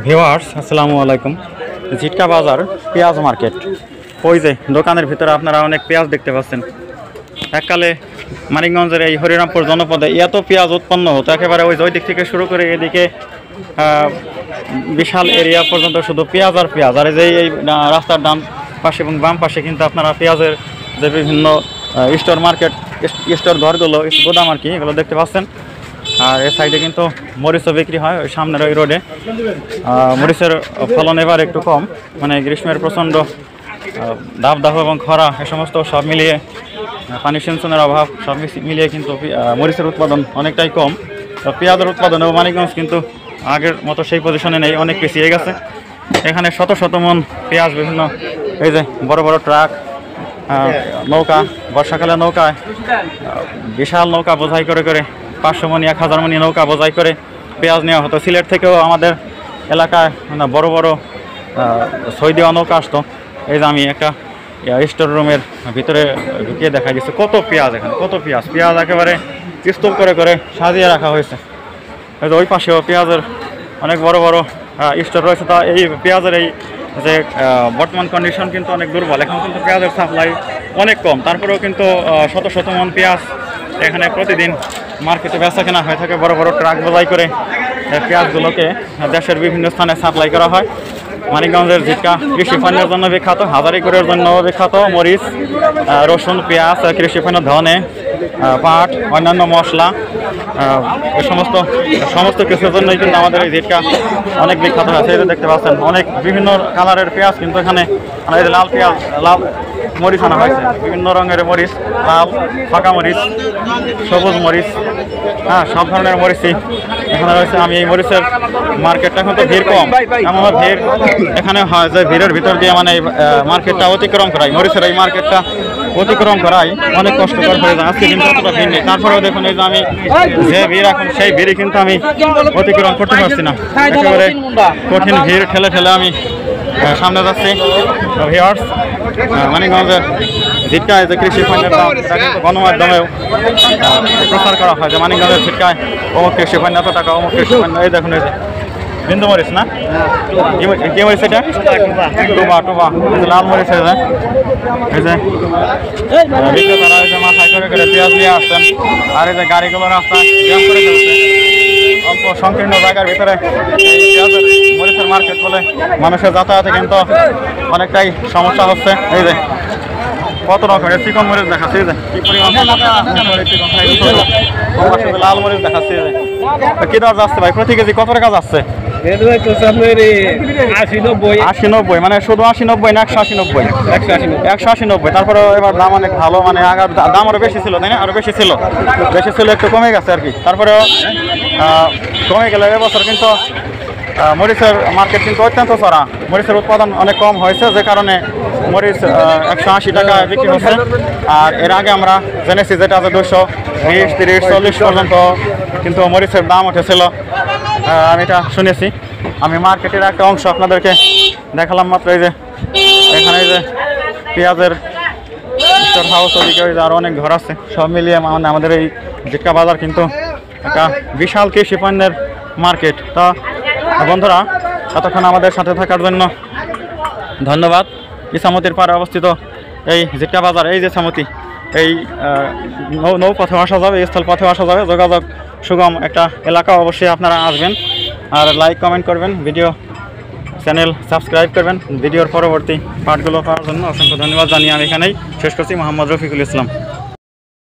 Viewers আসসালামু আলাইকুম। জিটকা বাজার পেঁয়াজ মার্কেট। ওই যে দোকানের ভিতরে আপনারা অনেক পেঁয়াজ দেখতে পাচ্ছেন। এককালে মানিকগঞ্জের এই হরিরামপুর জনপদে এত পেঁয়াজ উৎপন্ন হতো, একেবারে ওই দিক থেকে শুরু করে এদিকে বিশাল এরিয়া পর্যন্ত শুধু পেঁয়াজ আর পেঁয়াজ। আর এই রাস্তার ডান পাশে এবং বাম পাশে কিন্তু আপনারা পেঁয়াজের যে বিভিন্ন স্টোর মার্কেট স্টোর ঘরগুলো গোদাম আর কি এগুলো দেখতে পাচ্ছেন। আর এর সাইডে কিন্তু মরিচও বিক্রি হয় ওই সামনের ওই রোডে। মরিচের ফলন এবার একটু কম, মানে গ্রীষ্মের প্রচণ্ড দাবদাহ এবং খরা এ সমস্ত সব মিলিয়ে পানি সিঞ্চনের অভাব সব মিলিয়ে কিন্তু মরিচের উৎপাদন অনেকটাই কম। তো পেঁয়াজের উৎপাদনেও মানিকগঞ্জ কিন্তু আগের মতো সেই পজিশনে নেই, অনেক পিছিয়ে গেছে। এখানে শত শত মন পেঁয়াজ বিভিন্ন এই যে বড় বড় ট্রাক, নৌকা, বর্ষাকালে নৌকায় বিশাল নৌকা বোঝাই করে করে 500 মনি 1000 মনি নৌকা বোঝাই করে পেঁয়াজ নেওয়া হতো। সিলেট থেকেও আমাদের এলাকায় মানে বড় বড় সই দেওয়া নৌকা আসতো। এই যে আমি একটা স্টোর রুমের ভিতরে ঢুকিয়ে দেখা গেছে কত পেঁয়াজ, এখানে কত পেঁয়াজ একেবারে স্তূপ করে করে সাজিয়ে রাখা হয়েছে। ওই পাশেও পেঁয়াজের অনেক বড় বড় স্টোর রয়েছে। তা এই পেঁয়াজের এই যে বর্তমান কন্ডিশন কিন্তু অনেক দুর্বল, এখন কিন্তু পেঁয়াজের সাপ্লাই অনেক কম। তারপরেও কিন্তু শত শত মন পেঁয়াজ এখানে প্রতিদিন মার্কেটে বেচা কেনা হয়ে থাকে। বড় বড় ট্রাক বোঝাই করে পেঁয়াজগুলোকে দেশের বিভিন্ন স্থানে সাপ্লাই করা হয়। মানিকগঞ্জের জিটকা কৃষি পণ্যের জন্য বিখ্যাত, হাজারিগুড়ের জন্য বিখ্যাত। মরিচ, রসুন, পেঁয়াজ, কৃষি পণ্য, ধনে, পাট, অন্যান্য মশলা এ সমস্ত কিছুর জন্যই কিন্তু আমাদের এই জিটকা অনেক বিখ্যাত হয়েছে। এই যে দেখতে পাচ্ছেন অনেক বিভিন্ন কালারের পেঁয়াজ কিন্তু এখানে এই যে লাল পেঁয়াজ, লাল মরিচ আনা হয়েছে, বিভিন্ন রঙের মরিচ, লাল, ফাঁকা মরিচ, সবুজ মরিচ, সব ধরনের মরিচই এখানে রয়েছে। আমি এই মরিচের মার্কেটটা এখন তো ভিড় কম, এমন ভিড় এখানে হয় যে ভিড়ের ভিতর দিয়ে মানে এই মার্কেটটা অতিক্রম করাই, মরিচের এই মার্কেটটা অতিক্রম করাই অনেক কষ্টকর হয়ে যায়। আজকে কিন্তু অতটা ভিড় নেই, তারপরেও দেখুন এই যে আমি যে ভিড় এখন সেই ভিড়ই কিন্তু আমি অতিক্রম করতে পারছি না। একেবারে কঠিন ভিড় ঠেলে ঠেলে আমি সামনে যাচ্ছি। ভিউয়ার্স, মানিকগঞ্জের জিটকায় যে কৃষি পণ্যের দাম এটা কিন্তু গণমাধ্যমেও প্রচার করা হয় যে মানিকগঞ্জের জিটকায় অমুক কৃষি পণ্য এত টাকা, অমুক কৃষি পণ্য। এই দেখুন এই যে বিন্দু মরিচ না, কি মরিচ এটা? টুবা লাল মরিচ। এই যে বিক্রেতারা এই যে মাথায় করে করে পেঁয়াজ নিয়ে আসছেন। আর এই যে গাড়িগুলো রাস্তা জ্যাম করে ফেলছে। অল্প সংকীর্ণ জায়গার ভিতরে পেঁয়াজের মরিচের মার্কেট বলে মানুষের যাতায়াতে কিন্তু অনেকটাই সমস্যা হচ্ছে। এই যে কত রকমের চিকন মরিচ দেখাচ্ছে, এই যে কি পরিমাণ লাল মরিচ দেখাচ্ছে। কি দর যাচ্ছে ভাই প্রতি কেজি? কত টাকা যাচ্ছে? 80-90, মানে শুধু 80-90 না 180-90? 180-90। তারপরে এবার দাম অনেক ভালো, মানে আগার দাম আরো বেশি ছিল, তাই না? আরো বেশি ছিল, একটু কমে গেছে আর কি। তারপরেও কমে গেলে এবছর কিন্তু মরিচের মার্কেট কিন্তু অত্যন্ত চড়া, মরিচের উৎপাদন অনেক কম হয়েছে, যে কারণে মরিচ 180 টাকায় বিক্রি হচ্ছে। আর এর আগে আমরা জেনেছি যেটা আছে 220, 30, 40 পর্যন্ত কিন্তু মরিচের দাম উঠেছিল, আমি এটা শুনেছি। আমি মার্কেটের একটা অংশ আপনাদেরকে দেখালাম মাত্র। এই যে এখানে এই যে পেঁয়াজের স্টোর হাউস, ওদিকে ওই যে আরও অনেক ঘর আছে। সব মিলিয়ে মানে আমাদের এই জিটকা বাজার কিন্তু একটা বিশাল কৃষি পণ্যের মার্কেট। তা বন্ধুরা, এতক্ষণ আমাদের সাথে থাকার জন্য ধন্যবাদ। ইছামতির পাড়ে অবস্থিত এই জিটকা বাজার, এই যে ইছামতি, এই নৌপথে আসা যাবে, স্থল পথে আসা যাবে, যোগাযোগ সুগম একটা এলাকা। অবশ্যই আপনারা আসবেন আর লাইক কমেন্ট করবেন, ভিডিও চ্যানেল সাবস্ক্রাইব করবেন। ভিডিওর পরবর্তী পার্টগুলো পাওয়ার জন্য অসংখ্য ধন্যবাদ জানিয়ে আমি এখানেই শেষ করছি। মোহাম্মদ রফিকুল ইসলাম।